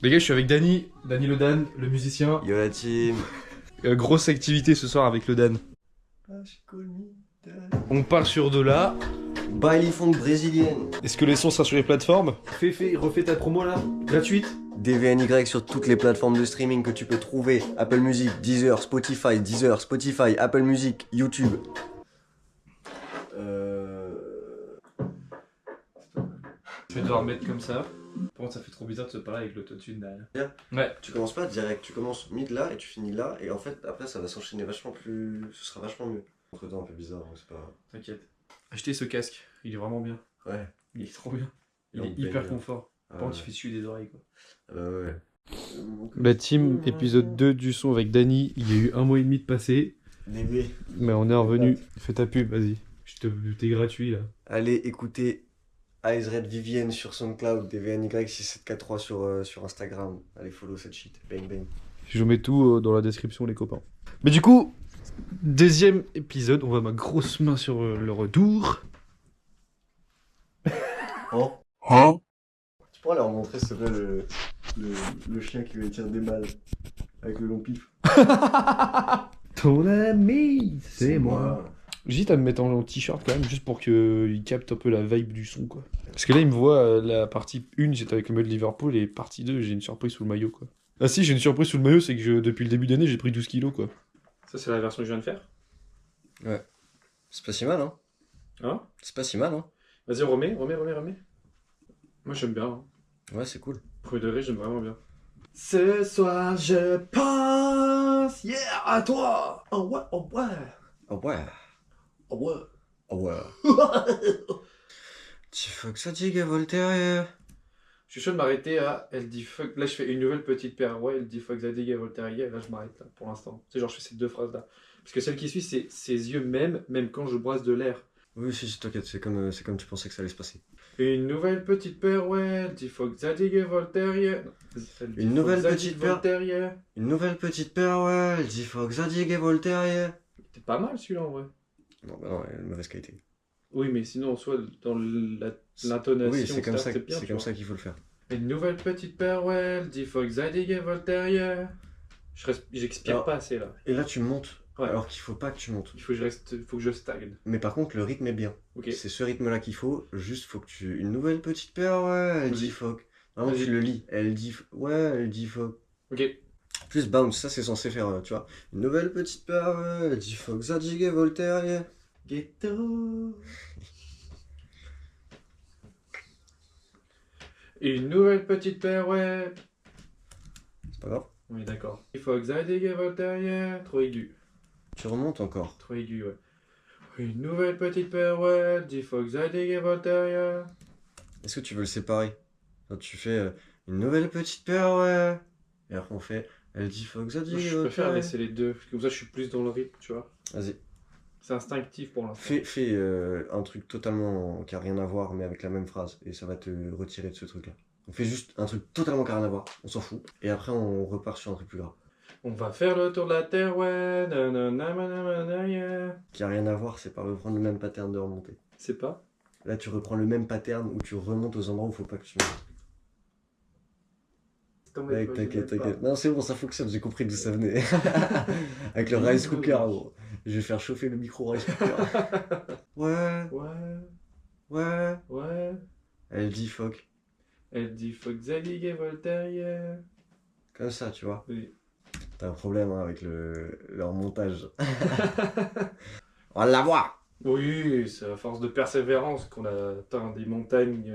Les gars, je suis avec Dany le Dan, le musicien. Yo la team. Grosse activité ce soir avec le Dan. On part sur de là. Baile funk brésilienne. Est-ce que les sons sera sur les plateformes? Refais ta promo là, gratuite. DVNY sur toutes les plateformes de streaming que tu peux trouver. Apple Music, Deezer, Spotify, Apple Music, YouTube. Je vais devoir mettre comme ça. Par contre, ça fait trop bizarre de se parler avec l'autotune derrière. Ouais. Tu commences pas direct, tu commences mid là et tu finis là. Et en fait, après, ça va s'enchaîner vachement plus. Ce sera vachement mieux. Entre temps, un peu bizarre, mais c'est pas. T'inquiète. Achetez ce casque, il est vraiment bien. Ouais. Il est trop bien. Il est bien, hyper bien. confort. Ah, Par contre, il ouais. fait suer des oreilles quoi. Ah bah ouais. La team, épisode 2 du son avec Dany. Il y a eu 1 mois et demi de passé. Bébé. Mais on est revenu. Fais ta pub, vas-y. T'es gratuit là. Allez écouter Eyes Red Vivienne sur SoundCloud, DVNY6743 sur Instagram. Allez follow cette shit. Bang bang. Je mets tout dans la description, les copains. Mais du coup, deuxième épisode, on voit ma grosse main sur le retour. Oh. Hein? Tu pourras leur montrer s'il te plaît le chien qui lui tire des balles avec le long pif. Ton ami, c'est moi. J'hésite à me mettre en t-shirt quand même, juste pour qu'il capte un peu la vibe du son, quoi. Parce que là, il me voit, la partie 1, j'étais avec le maillot de Liverpool, et partie 2, j'ai une surprise sous le maillot, quoi. Ah si, j'ai une surprise sous le maillot, c'est que depuis le début d'année, j'ai pris 12 kilos, quoi. Ça, c'est la version que je viens de faire. Ouais. C'est pas si mal, hein? Hein? C'est pas si mal, hein? Vas-y, remets. Moi, j'aime bien. Hein. Ouais, c'est cool. Premier degré, j'aime vraiment bien. Ce soir, je pense, yeah, à toi. Oh ouais, oh ouais. Oh ouais. Oh ouais. Oh ouais. Tu faut que ça digue Voltaire. Je suis chaud de m'arrêter à elle dit fuck. Là, je fais une nouvelle petite paire. Ouais, elle dit fuck Zadig et Voltaire. Et là, je m'arrête là pour l'instant. Tu sais, genre, je fais ces deux phrases là. Parce que celle qui suit, c'est ses yeux même quand je brasse de l'air. Oui, si, t'inquiète, c'est comme tu pensais que ça allait se passer. Une nouvelle petite paire, ouais, elle dit fuck Zadig et Voltaire. Non, elle dit Une nouvelle fuck petite Zadig, paire. Voltaire, yeah. Une nouvelle petite paire, ouais, elle dit faut que ça digue Voltaire. C'était pas mal celui-là en vrai. Non, bah non, elle est de mauvaise qualité. Oui, mais sinon, soit dans l'intonation, Oui, c'est comme ça, c'est bien, c'est comme ça qu'il faut le faire. Une nouvelle petite paire, ouais, elle dit fuck Zadig et Voltaire, yeah. J'expire Alors, pas assez là. Et là, tu montes, Ouais. alors qu'il faut pas que tu montes. Il faut que je stagne. Mais par contre, le rythme est bien. Ok. C'est ce rythme-là qu'il faut. Juste, faut que tu. Une nouvelle petite paire, ouais, elle Vas-y. dit fuck. Vraiment, Vas-y. tu le lis. Elle dit. Ouais, elle dit fuck. Ok. Plus bounce, ça c'est censé faire, tu vois. Une nouvelle petite paire, ouais, elle dit fuck, Zadig et Voltaire, yeah. Ghetto. Une nouvelle petite paire, ouais. C'est pas grave. Oui, d'accord. Fuck Zadig et Voltaire, yeah. Trop aigu. Tu remontes encore. Trop aigu, ouais. Une nouvelle petite paire, ouais. Dit fuck Zadig et Voltaire, yeah. Est-ce que tu veux le séparer? Quand tu fais une nouvelle petite paire, ouais. Et après on fait, elle dit fuck, Zadig et Je Voltaire. préfère laisser les deux. Comme ça, je suis plus dans le rythme, tu vois. Vas-y. C'est instinctif pour l'instant. Fais un truc totalement qui a rien à voir, mais avec la même phrase. Et ça va te retirer de ce truc-là. On fait juste un truc totalement qui a rien à voir. On s'en fout. Et après, on repart sur un truc plus grave. On va faire le tour de la terre, ouais. Nanana, yeah. Qui a rien à voir, c'est pas reprendre le même pattern de remontée. C'est pas. Là, tu reprends le même pattern où tu remontes aux endroits où il faut pas que tu montes. Mec, t'inquiète. Non, c'est bon, ça fonctionne, j'ai compris d'où ça venait. Avec le rice cooker, gros. Je vais faire chauffer le micro rice cooker. Ouais, Ouais. elle dit fuck. Elle dit fuck Zadig et Voltaire, yeah. Comme ça, tu vois. Oui. T'as un problème hein, avec leur montage. On va l'avoir. Oui, c'est à force de persévérance qu'on a atteint des montagnes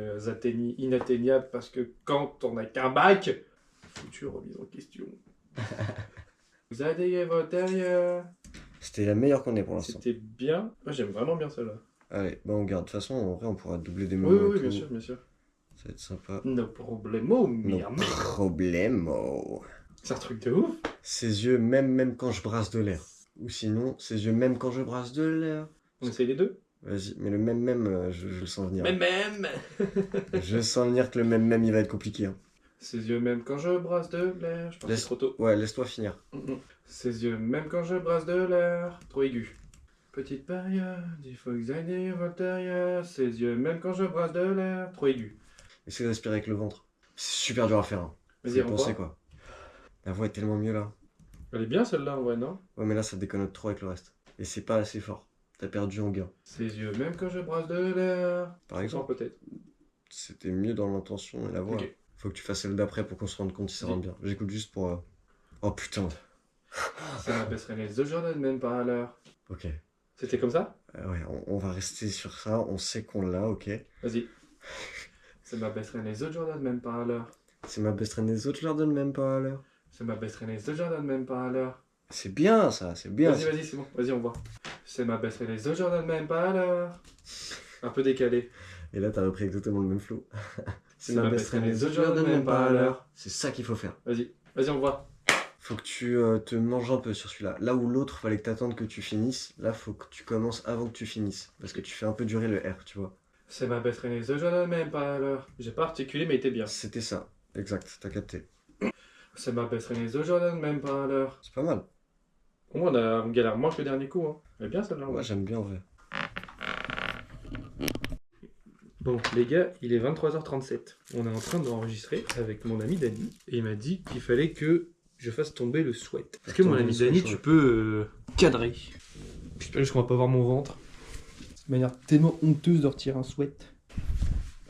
inatteignables parce que quand on n'a qu'un bac, foutu remise en question. Zadig et Voltaire, yeah. C'était la meilleure qu'on ait pour l'instant. C'était bien. Moi j'aime vraiment bien celle-là. Allez, bah on garde. De toute façon, en vrai, on pourra doubler des mots. Oui, et bien tout. sûr, bien sûr. Ça va être sympa. No problemo, No merde. problemo. C'est un truc de ouf. Ses yeux, même quand je brasse de l'air. Ou sinon, ses yeux, même quand je brasse de l'air. On essaye les deux. Vas-y, mais le même, je le sens venir. Même. Je sens venir que le même, il va être compliqué. Hein. Ses yeux même quand je brasse de l'air. Je pense que c'est trop tôt. Ouais, laisse-toi finir. Ses yeux même quand je brasse de l'air. Trop aigu. Petite période, il faut examiner Voltaire. Ses yeux même quand je brasse de l'air. Trop aigu. Essaye de respirer avec le ventre. C'est super dur à faire. Hein. Vas-y, Faut y penser, quoi. La voix est tellement mieux là. Elle est bien celle-là en vrai, non? Ouais, mais là, ça déconne trop avec le reste. Et c'est pas assez fort. T'as perdu en gain. Ses yeux, même quand je brasse de l'air. Par exemple, peut-être. c'était mieux dans l'intention et la voix. Ok. Faut que tu fasses celle d'après pour qu'on se rende compte si ça rentre bien. J'écoute juste pour. Oh putain. Ça m'abaisserait les The Jordan même pas à l'heure. Ok. C'était comme ça? Ouais, on va rester sur ça. On sait qu'on l'a, ok. Vas-y. Ça m'abaisserait les The Jordan même pas à l'heure. C'est ma best friend des autres, je leur donne même pas à l'heure. Ça m'abaisserait les The Jordan même pas à l'heure. C'est bien ça, c'est bien. Vas-y, vas-y, c'est bon. Vas-y, on voit. Ça m'abaisserait les The Jordan même pas à l'heure. Un peu décalé. Et là, t'as repris exactement le même flow. C'est ma best friend les autres, je leur donne même pas à l'heure. C'est ça qu'il faut faire. Vas-y, vas-y, on voit. Faut que tu te manges un peu sur celui-là. Là où l'autre, fallait que t'attendes que tu finisses. Là, faut que tu commences avant que tu finisses. Parce que tu fais un peu durer le R, tu vois. C'est ma best friend les autres, je leur donne même pas à l'heure. J'ai pas articulé, mais il était bien. C'était ça. Exact, t'as capté. C'est ma best friend les autres, je leur donne même pas à l'heure. C'est pas mal. Au moins, on galère moins que le dernier coup. Hein. Elle est bien celle-là. Moi, j'aime bien en vrai. Bon, les gars, il est 23h37. On est en train d'enregistrer avec mon ami Dany. Et il m'a dit qu'il fallait que je fasse tomber le sweat. Est-ce que mon ami Dany, tu peux cadrer? J'espère juste qu'on va pas voir mon ventre. C'est une manière tellement honteuse de retirer un sweat.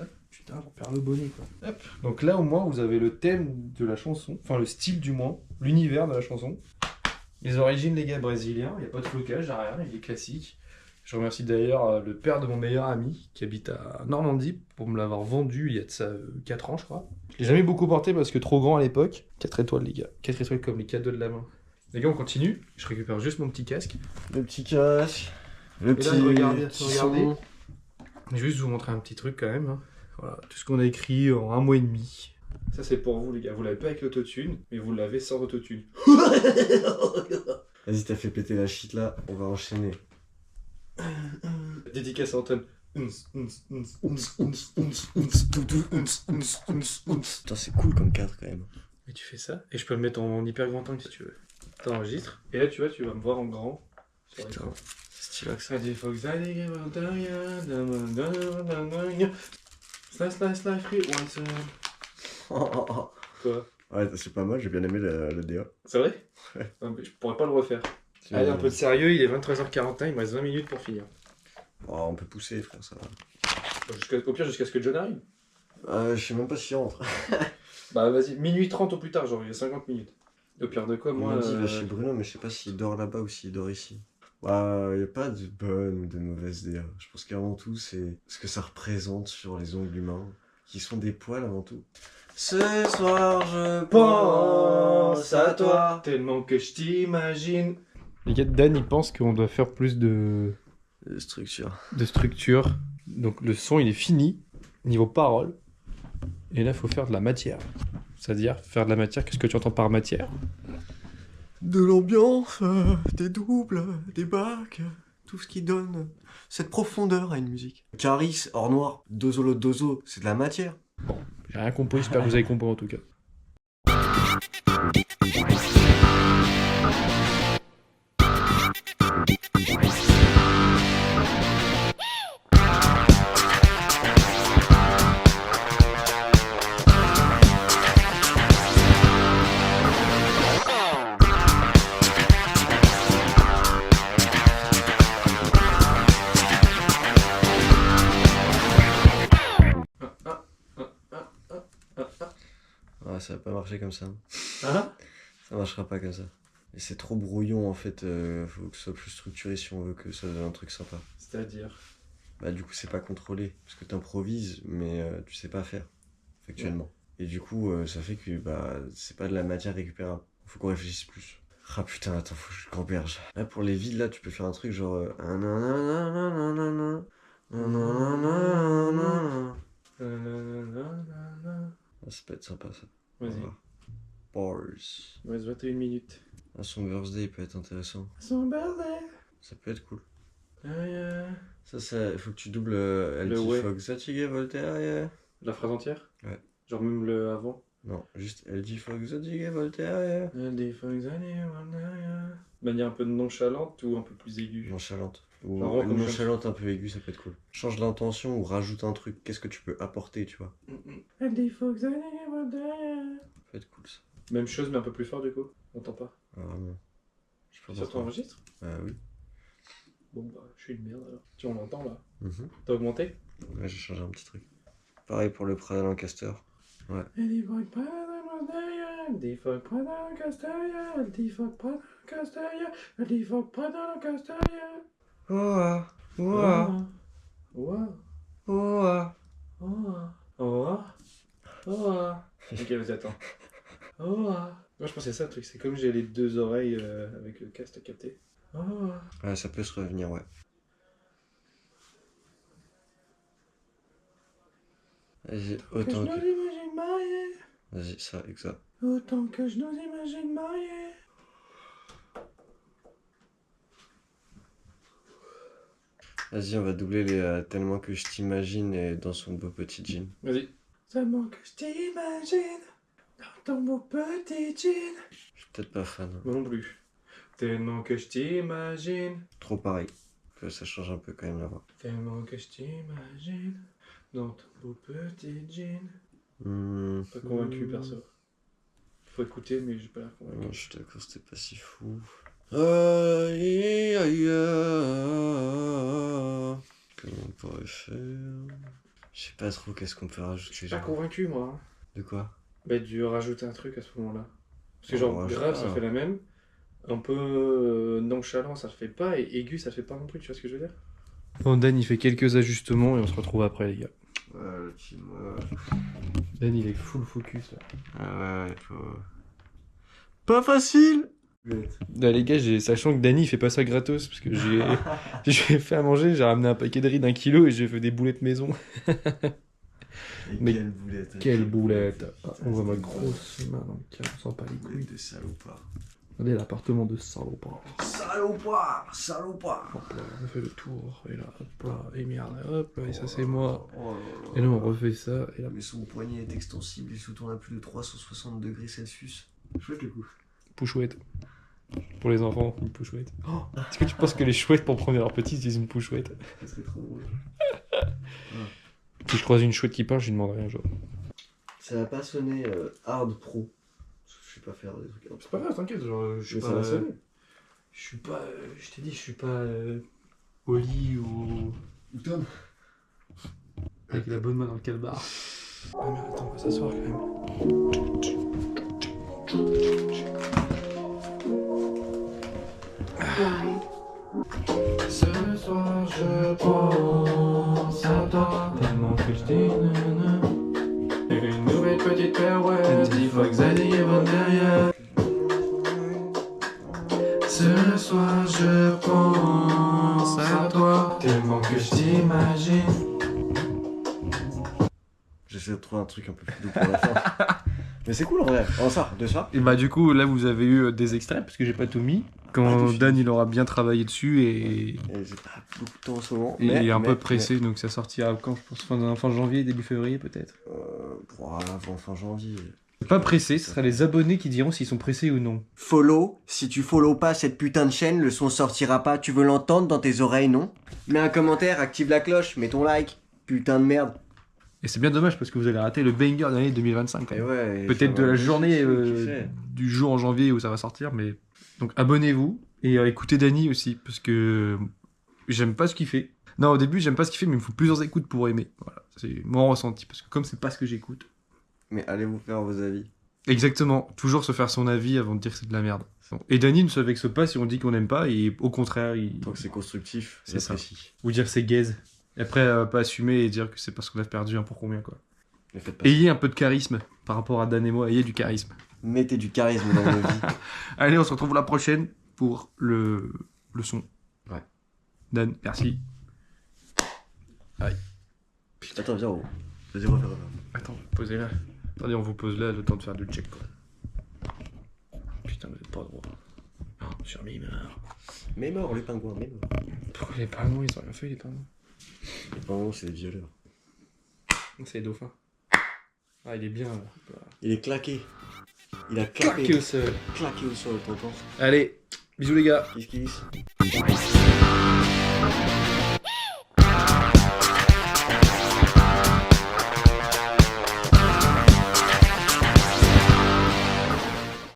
Hop, putain, j'en perds le bonnet quoi. Hop. Donc là, au moins, vous avez le thème de la chanson. Enfin, le style du moins. L'univers de la chanson. Les origines, les gars, brésiliens. Il n'y a pas de flocage derrière, il est classique. Je remercie d'ailleurs le père de mon meilleur ami qui habite à Normandie pour me l'avoir vendu il y a de ça 4 ans, je crois. Je l'ai jamais beaucoup porté parce que trop grand à l'époque. 4 étoiles, les gars. 4 étoiles comme les cadeaux de la main. Les gars, on continue. Je récupère juste mon petit casque. Le petit casque. Le Et petit. là, regardez. son. Je vais juste vous montrer un petit truc quand même. Hein. Voilà, tout ce qu'on a écrit en 1 mois et demi. Ça, c'est pour vous, les gars. Vous l'avez pas avec l'autotune, mais vous l'avez sans autotune. Vas-y, t'as fait péter la shit là. On va enchaîner. Dédicace à Anton. Putain, c'est cool comme cadre quand même. Et tu fais ça, et je peux le mettre en hyper grand angle si tu veux. T'enregistres, et là tu vois, tu vas me voir en grand. Putain, c'est stylé que ça. Quoi? Ouais, c'est pas mal, j'ai bien aimé le DA. C'est vrai? Ouais. Non, mais je pourrais pas le refaire. Allez, un peu de sérieux, il est 23h41, il me reste 20 minutes pour finir. Oh, on peut pousser, frère, ça va. Au pire, jusqu'à ce que John arrive. Je sais même pas s'il rentre. Bah vas-y, minuit 30 au plus tard, genre il y a 50 minutes. Au pire de quoi, On moi... m'a dit, il va chez Bruno, mais je sais pas s'il dort là-bas ou s'il dort ici. Bah, y a pas de bonne ou de mauvaise DA. Je pense qu'avant tout, c'est ce que ça représente sur les ongles humains, qui sont des poils avant tout. Ce soir, je pense à toi. Tellement que je t'imagine. Les gars de Dan, ils pensent qu'on doit faire plus de Structure. structure. Donc le son, il est fini, niveau parole. Et là, il faut faire de la matière. C'est-à-dire, faire de la matière, qu'est-ce que tu entends par matière? De l'ambiance, des doubles, des bacs, tout ce qui donne cette profondeur à une musique. Caris, or noir, dozo, dozo, c'est de la matière. J'ai rien compris, j'espère que vous avez compris en tout cas. Ouais, ça va pas marcher comme ça. Hein? Ça marchera pas comme ça. Et c'est trop brouillon en fait, faut que ce soit plus structuré si on veut que ça donne un truc sympa. C'est-à-dire? Bah du coup c'est pas contrôlé, parce que t'improvises, mais tu sais pas faire, factuellement. Et du coup ça fait que bah c'est pas de la matière récupérable. Faut qu'on réfléchisse plus. Ah putain, attends, faut que je gamberge. Là pour les vides là, tu peux faire un truc genre... Ah, ça peut être sympa ça. Vas-y. Bars. Il reste 21 minutes. Ah, son birthday peut être intéressant. Son birthday. Ça peut être cool. Yeah. Ça, faut que tu doubles Le LG ouais. Fox, Zatige Voltaire, yeah. La phrase entière? Ouais. Genre même le avant? Non, juste LG Fox, Zatige Voltaire, yeah. De manière un peu nonchalante ou un peu plus aiguë? Nonchalante. Ou Genre, une comme nonchalante un peu aiguë, ça peut être cool. Change l'intention ou rajoute un truc. Qu'est-ce que tu peux apporter, tu vois? Elle dit faut que ça pas peut être cool ça. Même chose, mais un peu plus fort du coup. On entend pas. Ah non. Je sais pas Ça pourquoi. t'enregistre? Oui. Bon bah, je suis une merde alors. Tu on l'entend là. Mhm. T'as augmenté? Ouais, j'ai changé un petit truc. Pareil pour le Prada Lancaster. Ouais. Oh, oh, oh. Ok, vas-y, attends. Moi, je pensais ça, le truc. C'est comme j'ai les deux oreilles avec le casque, t'as capté. Ouais, ça peut se revenir, ouais. Vas-y, autant que... imagine marier. Vas-y, ça, exact. Autant que je nous imagine marier. Vas-y, on va doubler les tellement que je t'imagine et dans son beau petit jean. Vas-y. Tellement que je t'imagine dans ton beau petit jean. Je suis peut-être pas fan. Moi non plus. Tellement que je t'imagine. Trop pareil. Que ça change un peu quand même la voix. Tellement que je t'imagine dans ton beau petit jean. Pas convaincu, perso. Faut écouter, mais j'ai pas l'air convaincu. Non, je suis d'accord, c'était pas si fou. Aïe, aïe, aïe. Comment on pourrait faire? Je sais pas trop qu'est-ce qu'on peut rajouter. Je suis pas convaincu, moi. Hein. De quoi? Bah, dû rajouter un truc à ce moment-là. Parce que, Oh, genre, ouais, grave, je sais ça pas. fait la même. Un peu nonchalant, ça le fait pas. Et aigu, ça le fait pas non plus, tu vois ce que je veux dire? Bon, Dan, il fait quelques ajustements et on se retrouve après, les gars. Ouais, le film, ouais. Dan, il est full focus, là. Ah ouais, pas facile! Là, les gars, sachant que Danny il fait pas ça gratos, parce que j'ai fait à manger, j'ai ramené un paquet de riz d'1 kilo et j'ai fait des boulettes maison. Mais quelle boulette! Quelle boulette! On voit ma grosse main dans le cadre, on sent pas les couilles. de salopard. Regardez l'appartement de salopard. Salopard! Salopard! Hop là, on fait le tour, et là, hop là, et merde, hop là, et ça c'est moi. Oh là là. Et là on refait ça, et là... Mais son poignet est extensible, il se tourne à plus de 360 degrés Celsius. Chouette le coup. Pouchouette. Pour les enfants, une pouchouette. Oh, est-ce que tu penses que les chouettes, pour prendre leurs petits, ils disent une pouchouette? Ça serait trop drôle. Si je croise une chouette qui parle, je lui demanderai un jour. Ça va pas sonner hard pro. Je sais pas faire des trucs hard C'est pas grave, t'inquiète, genre, je suis Mais pas... ça va sonner. Je suis pas... je t'ai dit, je suis pas... Oli ou... Tom. Avec la bonne main dans le calbar. Ah mais attends, on va s'asseoir quand même. Ce soir je pense à toi, tellement que je dis nanana. Une nouvelle petite pirouette, il faut que Zadie va derrière. Ce soir je pense à toi, tellement que je t'imagine. J'essaie de trouver un truc un peu plus doux pour la fin. Mais c'est cool en vrai. Oh ça, de ça. Et bah du coup là vous avez eu des extraits parce que j'ai pas tout mis. Quand Dan il aura bien travaillé dessus et Et j'ai pas beaucoup de temps en ce moment. il est un peu pressé donc ça sortira quand je pense fin janvier, début février peut-être. Avant fin janvier. Pas pressé, ce sera les abonnés qui diront s'ils sont pressés ou non. Follow, si tu follow pas cette putain de chaîne, le son sortira pas. Tu veux l'entendre dans tes oreilles, non? Mets un commentaire, active la cloche, mets ton like. Putain de merde. Et c'est bien dommage parce que vous allez rater le banger de l'année 2025. Et ouais, Peut-être de la journée kiffer. du jour en janvier où ça va sortir, mais donc abonnez-vous et écoutez Dany aussi parce que j'aime pas ce qu'il fait. Non, au début j'aime pas ce qu'il fait, mais il me faut plusieurs écoutes pour aimer. Voilà, c'est mon ressenti parce que comme c'est pas ce que j'écoute. Mais allez vous faire vos avis. Exactement, toujours se faire son avis avant de dire que c'est de la merde. Et Dany ne se vexe pas si on dit qu'on n'aime pas et au contraire, Tant que c'est constructif, C'est ça. j'apprécie. ou dire c'est gaze. Et après, pas assumer et dire que c'est parce qu'on a perdu un pour combien quoi. Ne faites pas Ayez un peu de charisme par rapport à Dan et moi, ayez du charisme. ça. Mettez du charisme dans vos vies. Allez, on se retrouve la prochaine pour le son. Ouais. Dan, merci. Aïe. Attends, viens, vas-y, refaire. Attends, posez là. Attendez, on vous pose là le temps de faire le check quoi. Putain, vous êtes pas droit. Oh, sur Mimar. Mais mort, les pingouins, mais mort. Pourquoi les pingouins, ils ont rien fait les pingouins? Les pingouins, c'est des violeurs. C'est les dauphins. Ah, il est bien là. Il est claqué. Il a Claqué claqué au sol. Claqué au sol, t'entends? Allez, bisous les gars. Kiss kiss.